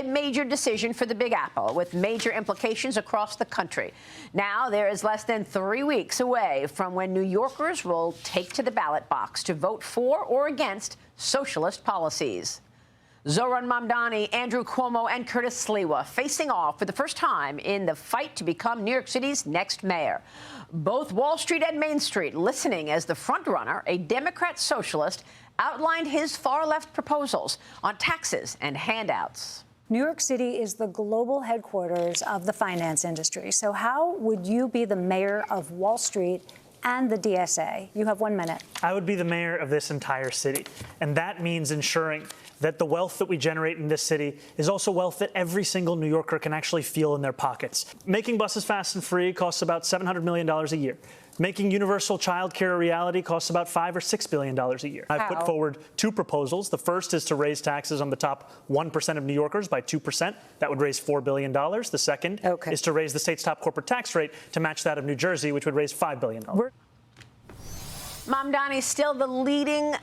a major decision for the Big Apple with major implications across the country. Now there is less than 3 weeks away from when New Yorkers will take to the ballot box to vote for or against socialist policies. Zohran Mamdani, Andrew Cuomo, and Curtis Sliwa facing off for the first time in the fight to become New York City's next mayor. Both Wall Street and Main Street listening as the frontrunner, a Democrat socialist, outlined his far-left proposals on taxes and handouts. New York City is the global headquarters of the finance industry. So how would you be the mayor of Wall Street and the DSA? You have 1 minute. I would be the mayor of this entire city. And that means ensuring that the wealth that we generate in this city is also wealth that every single New Yorker can actually feel in their pockets. Making buses fast and free costs about $700 million a year. Making universal child care a reality costs about $5 or $6 billion a year. I've put forward 2 proposals. The first is to raise taxes on the top 1% of New Yorkers by 2%. That would raise $4 billion. The second is to raise the state's top corporate tax rate to match that of New Jersey, which would raise $5 billion. Mamdani still the leading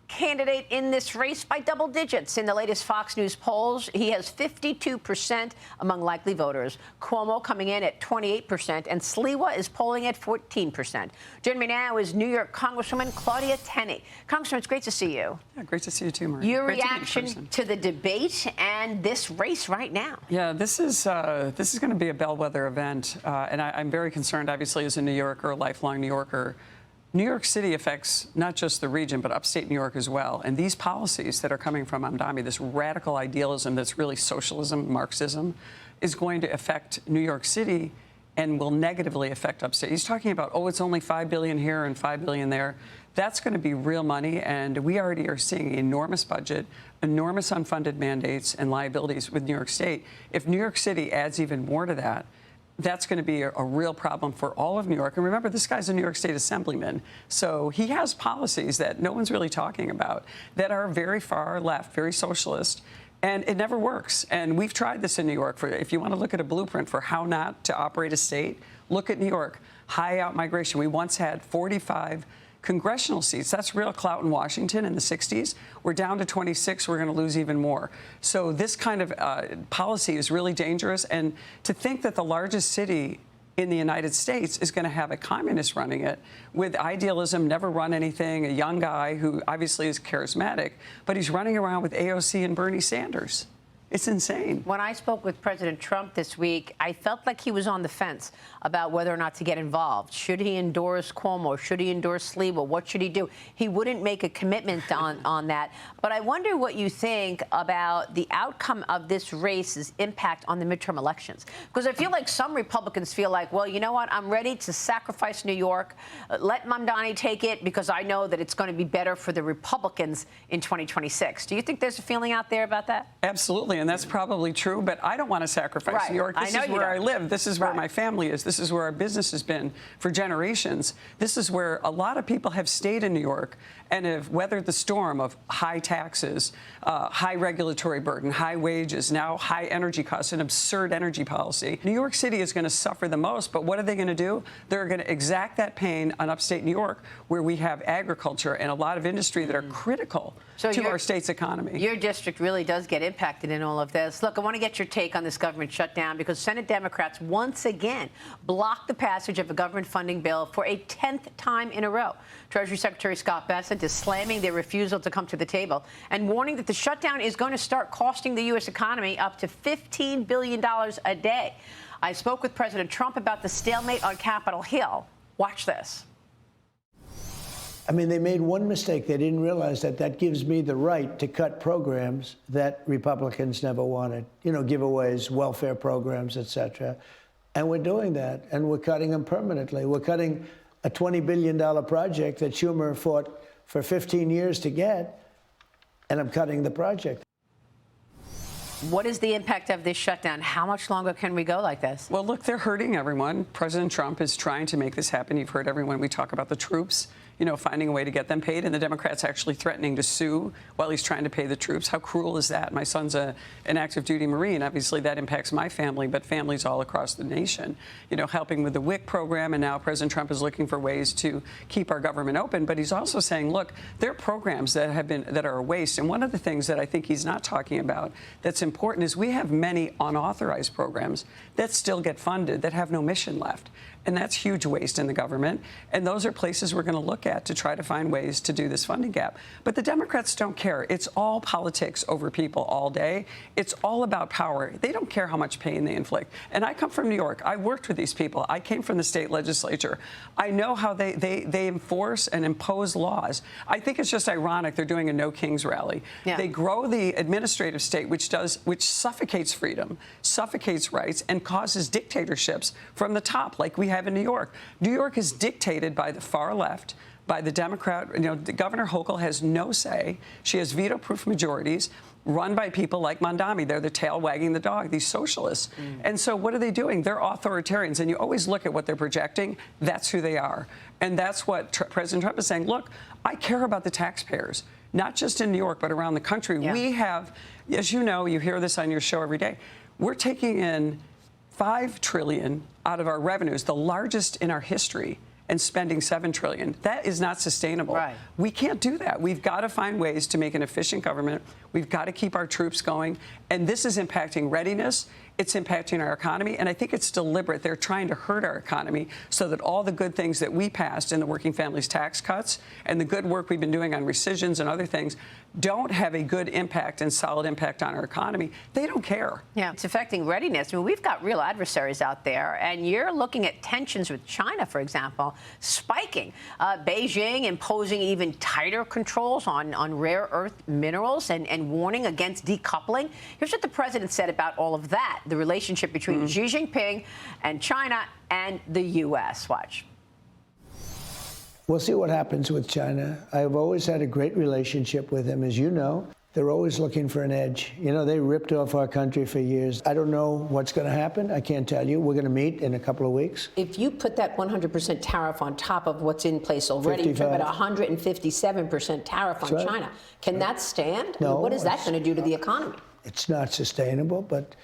candidate in this race by double digits. In the latest Fox News polls, he has 52% among likely voters. Cuomo coming in at 28%, and Sliwa is polling at 14%. Joining me now is New York Congresswoman Claudia Tenney. Congresswoman, it's great to see you. Yeah, great to see you too, Marie. Your reaction to the debate and this race right now? Yeah, this is going to be a bellwether event, and I'm very concerned, obviously, as a New Yorker, a lifelong New Yorker. New York City affects not just the region, but upstate New York as well. And these policies that are coming from Mamdani, this radical idealism that's really socialism, Marxism, is going to affect New York City and will negatively affect upstate. He's talking about, oh, it's only $5 billion here and $5 billion there. That's going to be real money, and we already are seeing an enormous budget, enormous unfunded mandates and liabilities with New York State. If New York City adds even more to that, that's going to be a real problem for all of New York. And remember, this guy's a New York State assemblyman, so he has policies that no one's really talking about that are very far left, very socialist, and it never works. And we've tried this in New York. If you want to look at a blueprint for how not to operate a state, look at New York. High out migration. We once had 45 congressional seats. That's real clout in Washington in the 60s. We're down to 26. We're going to lose even more. So this kind of policy is really dangerous. And to think that the largest city in the United States is going to have a communist running it with idealism, never run anything, a young guy who obviously is charismatic, but he's running around with AOC and Bernie Sanders. It's insane. When I spoke with President Trump this week, I felt like he was on the fence about whether or not to get involved. Should he endorse Cuomo? Should he endorse Sliwa? What should he do? He wouldn't make a commitment on that. But I wonder what you think about the outcome of this race's impact on the midterm elections. Because I feel like some Republicans feel like, well, you know what? I'm ready to sacrifice New York. Let Mamdani take it because I know that it's going to be better for the Republicans in 2026. Do you think there's a feeling out there about that? Absolutely. And that's probably true, but I don't want to sacrifice New York. This is where I live. This is where my family is. This is where our business has been for generations. This is where a lot of people have stayed in New York and have weathered the storm of high taxes, high regulatory burden, high wages, now high energy costs, an absurd energy policy. New York City is going to suffer the most, but what are they going to do? They're going to exact that pain on upstate New York, where we have agriculture and a lot of industry that are critical to our state's economy. Your district really does get impacted in all of this. Look, I want to get your take on this government shutdown because Senate Democrats once again blocked the passage of a government funding bill for a 10th time in a row. Treasury Secretary Scott Bessent is slamming their refusal to come to the table and warning that the shutdown is going to start costing the U.S. economy up to $15 billion a day. I spoke with President Trump about the stalemate on Capitol Hill. Watch this. I mean, they made one mistake. They didn't realize that that gives me the right to cut programs that Republicans never wanted, you know, giveaways, welfare programs, et cetera. And we're doing that, and we're cutting them permanently. We're cutting a $20 billion project that Schumer fought for 15 years to get, and I'm cutting the project. What is the impact of this shutdown? How much longer can we go like this? Well, look, they're hurting everyone. President Trump is trying to make this happen. You've heard everyone. We talk about the troops. finding a way to get them paid, and the Democrats actually threatening to sue while he's trying to pay the troops. How cruel is that? My son's an active duty Marine. Obviously, that impacts my family, but families all across the nation. Helping with the WIC program, and now President Trump is looking for ways to keep our government open. But he's also saying, look, there are programs that are a waste. And one of the things that I think he's not talking about that's important is we have many unauthorized programs that still get funded that have no mission left. And that's huge waste in the government. And those are places we're going to look at to try to find ways to do this funding gap. But the Democrats don't care. It's all politics over people all day. It's all about power. They don't care how much pain they inflict. And I come from New York. I worked with these people. I came from the state legislature. I know how they enforce and impose laws. I think it's just ironic they're doing a No Kings rally. Yeah. They grow the administrative state, which suffocates freedom, suffocates rights, and causes dictatorships from the top, like we have in New York. New York is dictated by the far left, by the Democrat. Governor Hochul has no say. She has veto-proof majorities run by people like Mamdani. They're the tail wagging the dog, these socialists. And so what are they doing? They're authoritarians. And you always look at what they're projecting. That's who they are. And that's what President Trump is saying. Look, I care about the taxpayers, not just in New York, but around the country. Yeah. We have, as you know, you hear this on your show every day, we're taking in $5 trillion out of our revenues, the largest in our history, and spending $7 trillion. That is not sustainable. Right. We can't do that. We've got to find ways to make an efficient government. We've got to keep our troops going. And this is impacting readiness. It's impacting our economy. And I think it's deliberate. They're trying to hurt our economy so that all the good things that we passed in the working families tax cuts and the good work we've been doing on rescissions and other things don't have a good impact and solid impact on our economy. They don't care. Yeah, it's affecting readiness. I mean, we've got real adversaries out there, and you're looking at tensions with China, for example, spiking. Beijing imposing even tighter controls on rare earth minerals and warning against decoupling. Here's what the president said about all of that, the relationship between Xi Jinping and China and the U.S. Watch. We'll see what happens with China. I've always had a great relationship with them, as you know. They're always looking for an edge. They ripped off our country for years. I don't know what's going to happen. I can't tell you. We're going to meet in a couple of weeks. If you put that 100% tariff on top of what's in place already, you're talking about 157% tariff on right. China. Can that stand? No, what is that going to do to the economy? It's not sustainable, but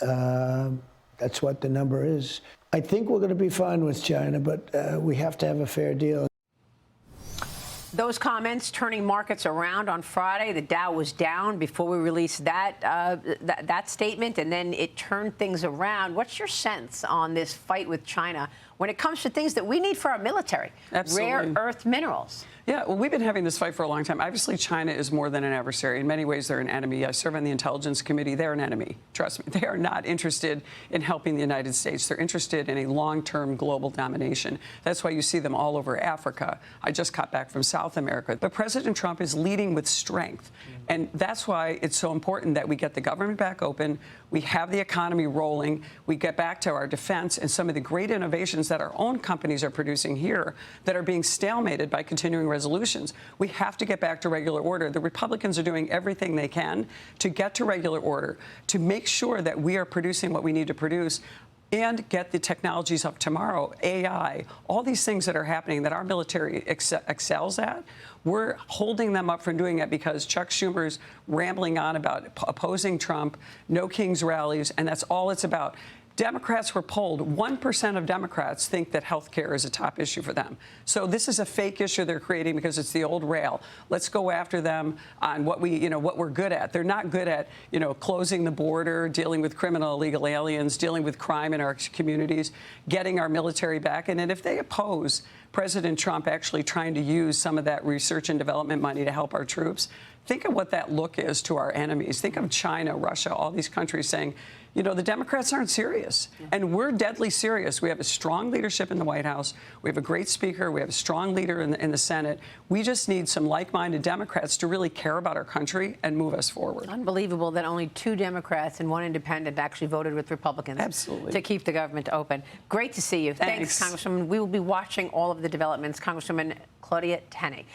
that's what the number is. I think we're going to be fine with China, but we have to have a fair deal. Those comments turning markets around on Friday. The Dow was down before we released that statement, and then it turned things around. What's your sense on this fight with China when it comes to things that we need for our military? Absolutely. Rare earth minerals. Yeah, well, we've been having this fight for a long time. Obviously, China is more than an adversary. In many ways, they're an enemy. I serve on the Intelligence Committee. They're an enemy. Trust me. They are not interested in helping the United States. They're interested in a long-term global domination. That's why you see them all over Africa. I just got back from South America. But President Trump is leading with strength. And that's why it's so important that we get the government back open, we have the economy rolling, we get back to our defense and some of the great innovations that our own companies are producing here that are being stalemated by continuing resolutions. We have to get back to regular order. The Republicans are doing everything they can to get to regular order, to make sure that we are producing what we need to produce and get the technologies of tomorrow, AI, all these things that are happening that our military excels at. We're holding them up from doing it because Chuck Schumer's rambling on about opposing Trump, no Kings rallies, and that's all it's about. Democrats were polled. 1% of Democrats think that health care is a top issue for them. So this is a fake issue they're creating because it's the old rail. Let's go after them on what we're good at. They're not good at, closing the border, dealing with criminal illegal aliens, dealing with crime in our communities, getting our military back. And if they oppose President Trump actually trying to use some of that research and development money to help our troops, think of what that look is to our enemies. Think of China, Russia, all these countries saying, the Democrats aren't serious. And we're deadly serious. We have a strong leadership in the White House. We have a great speaker. We have a strong leader in the Senate. We just need some like-minded Democrats to really care about our country and move us forward. Unbelievable that only 2 Democrats and 1 independent actually voted with Republicans. Absolutely. To keep the government open. Great to see you. Thanks, Congresswoman. We will be watching all of the developments. Congresswoman Claudia Tenney.